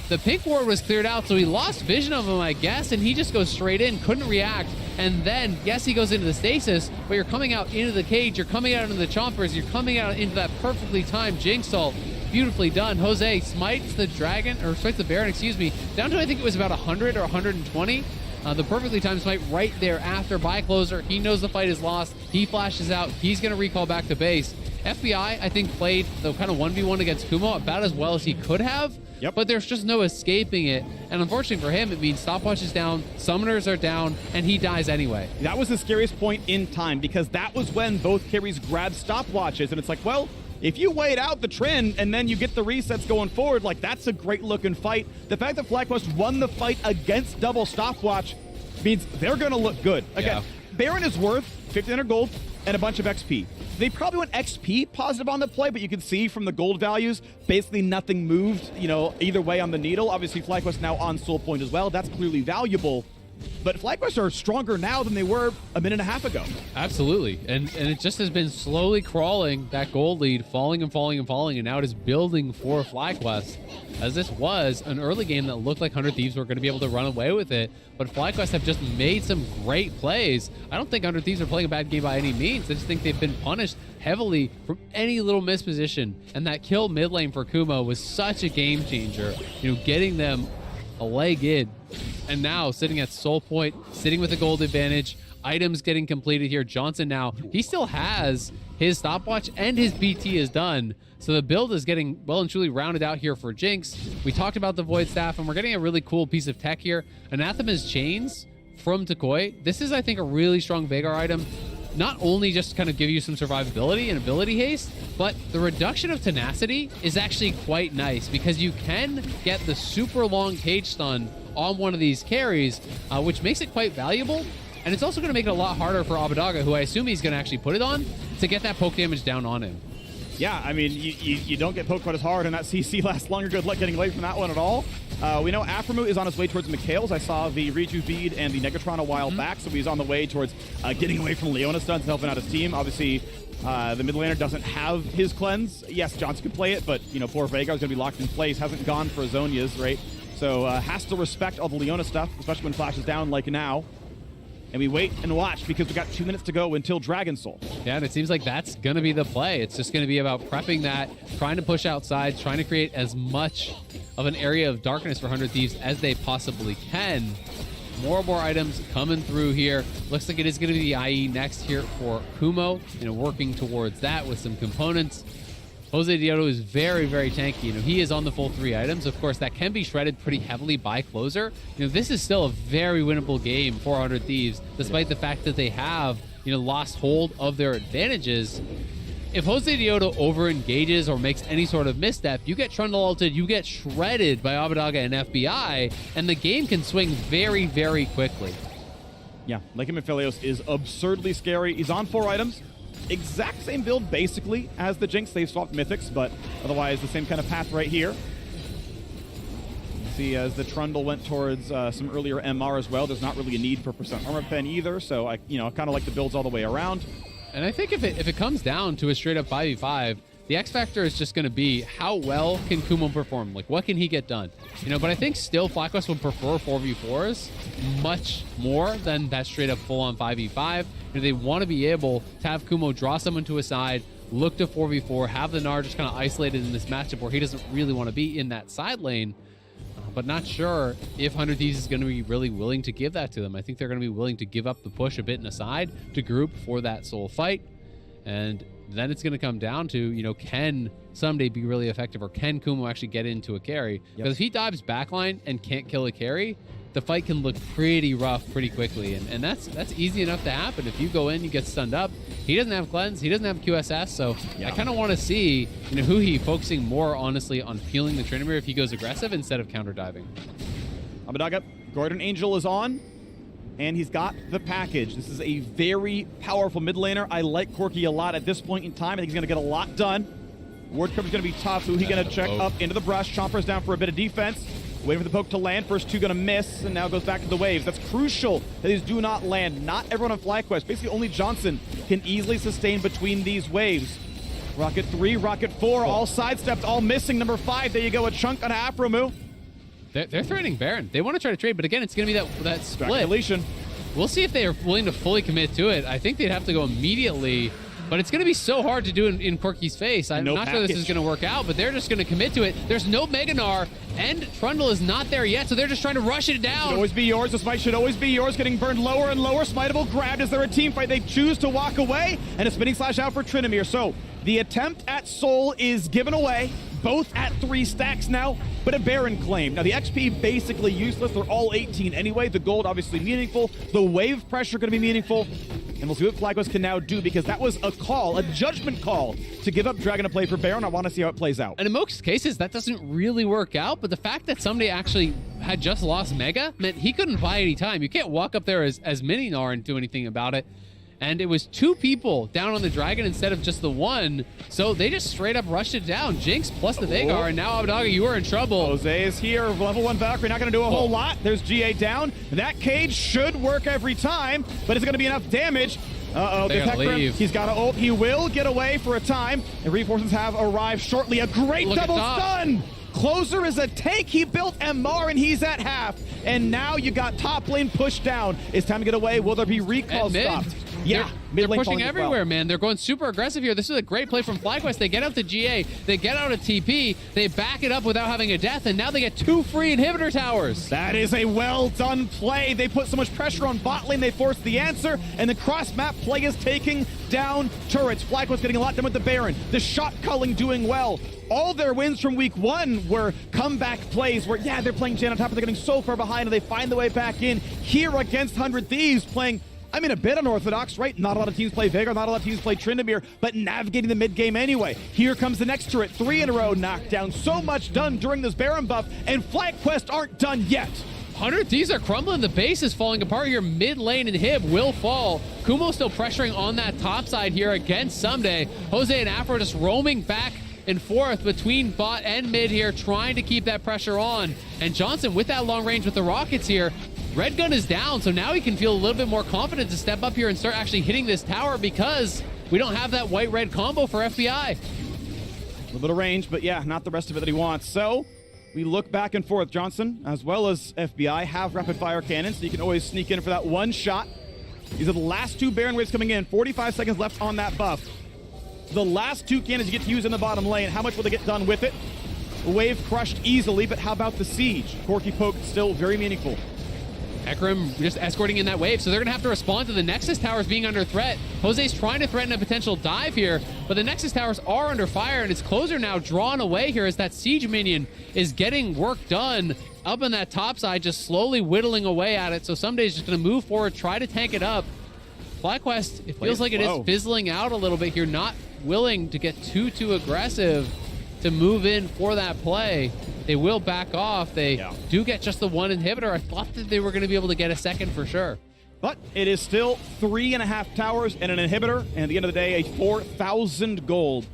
Speaker 2: The pink ward was cleared out, so he lost vision of him, I guess, and he just goes straight in, couldn't react. And then, yes, he goes into the stasis, but you're coming out into the cage, you're coming out into the chompers, you're coming out into that perfectly timed Jinx ult. Beautifully done. Jose smites the Dragon, or smites the Baron, excuse me, down to I think it was about 100 or 120. The perfectly timed smite right there after by Closer. He knows the fight is lost. He flashes out. He's going to recall back to base. FBI, I think, played the kind of 1v1 against Kumo about as well as he could have.
Speaker 1: Yep.
Speaker 2: But there's just no escaping it. And unfortunately for him, it means stopwatch is down, summoners are down, and he dies anyway.
Speaker 1: That was the scariest point in time, because that was when both carries grabbed stopwatches, and it's like, well, if you wait out the trend and then you get the resets going forward, like, that's a great looking fight. The fact that FlyQuest won the fight against double stopwatch means they're going to look good. Again, Baron is worth 1,500 gold and a bunch of XP. They probably went XP positive on the play, but you can see from the gold values, basically nothing moved, you know, either way on the needle. Obviously, FlyQuest now on Soul Point as well. That's clearly valuable. But FlyQuest are stronger now than they were a minute and a half ago.
Speaker 2: Absolutely. And it just has been slowly crawling, that gold lead, falling and falling and falling, and now it is building for FlyQuest. As this was an early game that looked like 100 Thieves were going to be able to run away with it, but FlyQuest have just made some great plays. I don't think 100 Thieves are playing a bad game by any means. I just think they've been punished heavily from any little misposition. And that kill mid lane for Kumo was such a game changer, you know, getting them a leg in. And now sitting at Soul Point, sitting with the gold advantage, items getting completed here. Johnson now, he still has his stopwatch and his BT is done. So the build is getting well and truly rounded out here for Jinx. We talked about the Void Staff, and we're getting a really cool piece of tech here. Anathema's Chains from Takoi. This is, I think, a really strong Veigar item. Not only just to kind of give you some survivability and ability haste, but the reduction of tenacity is actually quite nice because you can get the super long cage stun on one of these carries, which makes it quite valuable. And it's also going to make it a lot harder for Abadaga, who I assume he's going to actually put it on, to get that poke damage down on him.
Speaker 1: Yeah, I mean, you don't get poked quite as hard, and that CC lasts longer. Good luck getting away from that one at all. We know Aframu is on his way towards Mikhail's. I saw the Reju bead and the Negatron a while back, so he's on the way towards getting away from Leona stuns and helping out his team. Obviously, the mid laner doesn't have his cleanse. Yes, Johnson can play it, but, you know, poor Veigar's going to be locked in place. Hasn't gone for Zonia's, right? So has to respect all the Leona stuff, especially when Flash is down like now. And we wait and watch because we got 2 minutes to go until Dragon Soul.
Speaker 2: Yeah, and it seems like that's going to be the play. It's just going to be about prepping that, trying to push outside, trying to create as much of an area of darkness for 100 Thieves as they possibly can. More and more items coming through here. Looks like it is going to be the IE next here for Kumo, you know, working towards that with some components. Jose Dioto is very, very tanky. You know, he is on the full 3 items. Of course, that can be shredded pretty heavily by closer. You know, this is still a very winnable game for 100 Thieves, despite the fact that they have, you know, lost hold of their advantages. If Jose Dioto over-engages or makes any sort of misstep, you get Trundle ulted, you get shredded by Abadaga and FBI, and the game can swing very, very quickly.
Speaker 1: Yeah, Lake Philios is absurdly scary. He's on 4 items. Exact same build, basically, as the Jinx. They've swapped Mythics, but otherwise the same kind of path right here. See, as the Trundle went towards some earlier MR as well, there's not really a need for percent armor pen either, so I kind of like the builds all the way around.
Speaker 2: And I think if it comes down to a straight-up 5v5, the X factor is just going to be how well can Kumo perform? Like, what can he get done? You know, but I think still FlyQuest would prefer 4v4s much more than that straight-up full-on 5v5. You know, they want to be able to have Kumo draw someone to a side, look to 4v4, have the Gnar just kind of isolated in this matchup where he doesn't really want to be in that side lane. But not sure if 100 Thieves is going to be really willing to give that to them. I think they're going to be willing to give up the push a bit in the side to group for that soul fight. And then it's going to come down to, you know, can someday be really effective, or can Kumo actually get into a carry? Because if he dives backline and can't kill a carry, the fight can look pretty rough pretty quickly. And that's easy enough to happen. If you go in, you get stunned up. He doesn't have cleanse, he doesn't have QSS, so I kind of want to see, you know, who he focusing more, honestly, on peeling the Tryndamere if he goes aggressive instead of counter diving.
Speaker 1: Abadaga, Guardian Angel is on, and he's got the package. This is a very powerful mid laner. I like Corki a lot at this point in time. I think he's going to get a lot done. Ward cover's going to be tough. Who he going to check up into the brush. Chomper's down for a bit of defense. Waiting for the poke to land. First 2 going to miss, and now goes back to the waves. That's crucial that these do not land. Not everyone on FlyQuest. Basically, only Johnson can easily sustain between these waves. Rocket 3, Rocket 4, all sidestepped, all missing. Number 5, there you go, a chunk on Aframu.
Speaker 2: They're threatening Baron. They want to try to trade, but again, it's going to be that split.
Speaker 1: Deletion.
Speaker 2: We'll see if they are willing to fully commit to it. I think they'd have to go immediately, but it's going to be so hard to do in Corki's face. I'm not sure this is going to work out, but they're just going to commit to it. There's no Mega Gnar, and Trundle is not there yet, so they're just trying to rush it down.
Speaker 1: Should always be yours. This fight should always be yours. Getting burned lower and lower. Smiteable grabbed. Is there a team fight? They choose to walk away, and a spinning slash out for Tryndamere. So the attempt at Soul is given away. Both at 3 stacks now, but a Baron claim. Now the XP basically useless. They're all 18 anyway. The gold obviously meaningful. The wave pressure going to be meaningful. And we'll see what FlyQuest can now do, because that was a call, a judgment call to give up Dragon to play for Baron. I want to see how it plays out.
Speaker 2: And in most cases, that doesn't really work out, but the fact that somebody actually had just lost Mega meant he couldn't buy any time. You can't walk up there as mini Gnar and do anything about it. And it was 2 people down on the Dragon instead of just the 1, so they just straight up rushed it down. Jinx plus the Veigar, and now Abadaga, you are in trouble.
Speaker 1: Jose is here, level 1 Valkyrie, not going to do a whole lot. There's GA down. That cage should work every time, but is it going to be enough damage? Uh-oh,
Speaker 2: they gotta leave.
Speaker 1: He's got to ult. He will get away for a time, and reinforcements have arrived shortly. A great double stun! Closer is a tank. He built MR, and he's at half. And now you got top lane pushed down. It's time to get away. Will there be recall stopped? Yeah,
Speaker 2: they're pushing everywhere, man. They're going super aggressive here. This is a great play from FlyQuest. They get out to GA, they get out of TP, they back it up without having a death, and now they get 2 free inhibitor towers.
Speaker 1: That is a well-done play. They put so much pressure on bot lane, they forced the answer, and the cross-map play is taking down turrets. FlyQuest getting a lot done with the Baron. The shot culling doing well. All their wins from week 1 were comeback plays where, yeah, they're playing Jan on top, but they're getting so far behind, and they find the way back in. Here against 100 Thieves, playing, I mean, a bit unorthodox, right? Not a lot of teams play Veigar, not a lot of teams play Tryndamere, but navigating the mid-game anyway. Here comes the next turret, 3 in a row knockdown. So much done during this Baron buff, and FlyQuest aren't done yet.
Speaker 2: 100 Thieves are crumbling. The base is falling apart here. Mid lane and Hib will fall. Kumo still pressuring on that top side here against Someday. Jose and Afro just roaming back and forth between bot and mid here, trying to keep that pressure on. And Johnson with that long range with the rockets here. Red gun is down, so now he can feel a little bit more confident to step up here and start actually hitting this tower, because we don't have that white-red combo for FBI.
Speaker 1: A little bit of range, but yeah, not the rest of it that he wants. So we look back and forth. Johnson, as well as FBI, have rapid-fire cannons, so you can always sneak in for that one shot. These are the last two Baron waves coming in. 45 seconds left on that buff. The last two cannons you get to use in the bottom lane. How much will they get done with it? Wave crushed easily, but how about the siege? Corky Poke still very meaningful.
Speaker 2: Hecarim just escorting in that wave, so they're going to have to respond to the Nexus towers being under threat. Jose's trying to threaten a potential dive here, but the Nexus towers are under fire, and its closer now drawn away here as that siege minion is getting work done up on that top side, just slowly whittling away at it. So Someday's just going to move forward, try to tank it up. FlyQuest, it feels like it is fizzling out a little bit here, not willing to get too aggressive to move in for that play. They will back off. They do get just the one inhibitor. I thought that they were going to be able to get a second for sure.
Speaker 1: But it is still 3.5 towers and an inhibitor, and at the end of the day, a 4,000 gold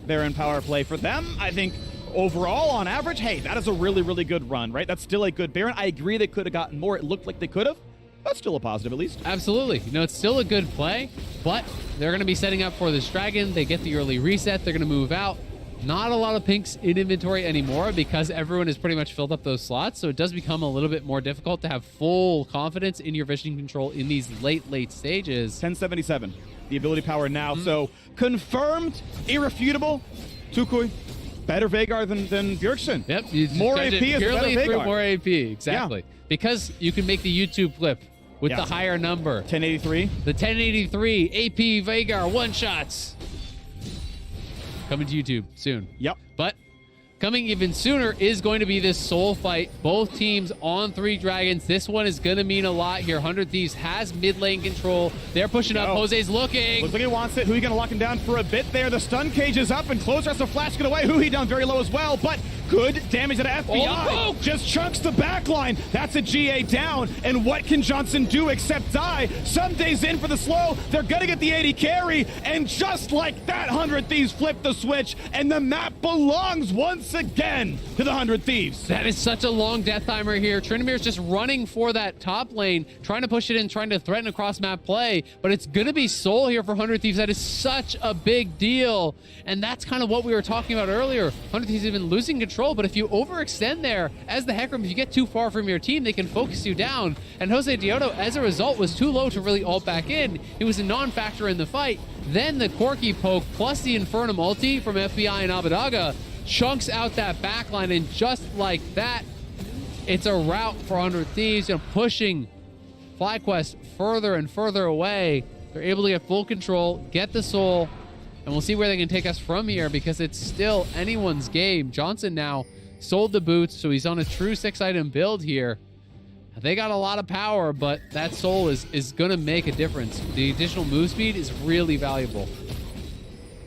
Speaker 1: Baron power play for them. I think overall, on average, hey, that is a really, really good run, right? That's still a good Baron. I agree they could have gotten more. It looked like they could have. That's still a positive, at least.
Speaker 2: Absolutely. You know, it's still a good play, but they're going to be setting up for this dragon. They get the early reset. They're going to move out. Not a lot of pinks in inventory anymore because everyone has pretty much filled up those slots, so it does become a little bit more difficult to have full confidence in your vision control in these late stages.
Speaker 1: 1077, the ability power now, so confirmed, irrefutable. Tukui, better Veigar than Bjergsen.
Speaker 2: Yep.
Speaker 1: More AP is better Veigar.
Speaker 2: More AP, exactly. Yeah. Because you can make the YouTube clip with the higher number.
Speaker 1: 1083.
Speaker 2: The 1083 AP Veigar one-shots. Coming to YouTube soon.
Speaker 1: Yep.
Speaker 2: But coming even sooner is going to be this soul fight. Both teams on 3 dragons. This one is going to mean a lot here. 100 Thieves has mid lane control. They're pushing up. Jose's looking.
Speaker 1: Looks like he wants it. Hui going to lock him down for a bit there. The stun cage is up, and Closer has to flash get away. Hui down very low as well, but good damage to FBI. Just chunks the backline. That's a GA down. And what can Johnson do except die? Someday's in for the slow. They're going to get the 80 carry. And just like that, 100 Thieves flip the switch. And the map belongs once again to the 100 Thieves.
Speaker 2: That is such a long death timer here. Tryndamere just running for that top lane, trying to push it in, trying to threaten across map play. But it's going to be soul here for 100 Thieves. That is such a big deal. And that's kind of what we were talking about earlier. 100 Thieves have been losing control. But if you overextend there as the Hecarim, if you get too far from your team, they can focus you down. And Jose Diodo, as a result, was too low to really ult back in. He was a non-factor in the fight. Then the Corky Poke plus the Infernum ulti from FBI and Abadaga chunks out that backline, and just like that, it's a rout for 100 Thieves, pushing FlyQuest further and further away. They're able to get full control, get the soul, and we'll see where they can take us from here, because it's still anyone's game. Johnson now sold the boots, so he's on a true 6-item build here. They got a lot of power, but that soul is going to make a difference. The additional move speed is really valuable.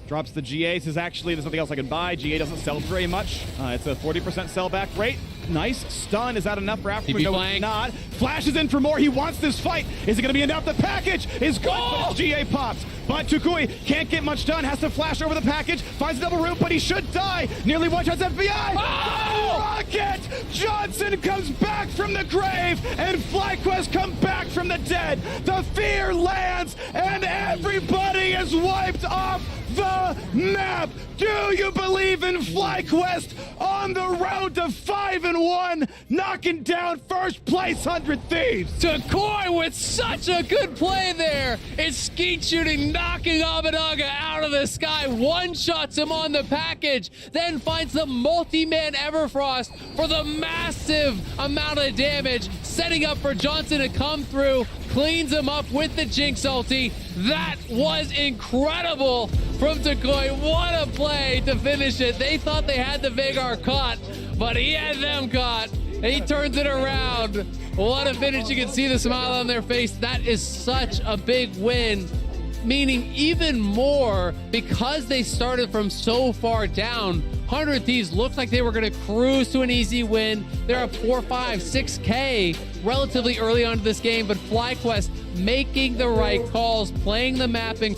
Speaker 1: Drops the GA, says actually there's nothing else I can buy. GA doesn't sell very much. It's a 40% sellback rate. Nice stun. Is that enough for Africa? No, it's not. Flashes in for more. He wants this fight. Is it going to be enough? The package is good, but his GA pops. But Tukui can't get much done. Has to flash over the package. Finds a double root, but he should die. Nearly one-shots FBI. Rocket! Johnson comes back from the grave, and FlyQuest come back from the dead. The fear lands, and everybody is wiped off the map. Do you believe in FlyQuest on the road to 5-1, knocking down first place 100 Thieves?
Speaker 2: Tukui with such a good play there. It's skeet shooting, knocking Abadaga out of the sky, one-shots him on the package, then finds the multi-man Everfrost for the massive amount of damage, setting up for Johnson to come through, cleans him up with the Jinx ulti. That was incredible from Tukui. What a play to finish it. They thought they had the Veigar caught, but he had them caught. And he turns it around. What a finish. You can see the smile on their face. That is such a big win, meaning even more because they started from so far down. 100 Thieves looked like they were going to cruise to an easy win. They're up 4, 5, 6K relatively early on to this game, but FlyQuest making the right calls, playing the map in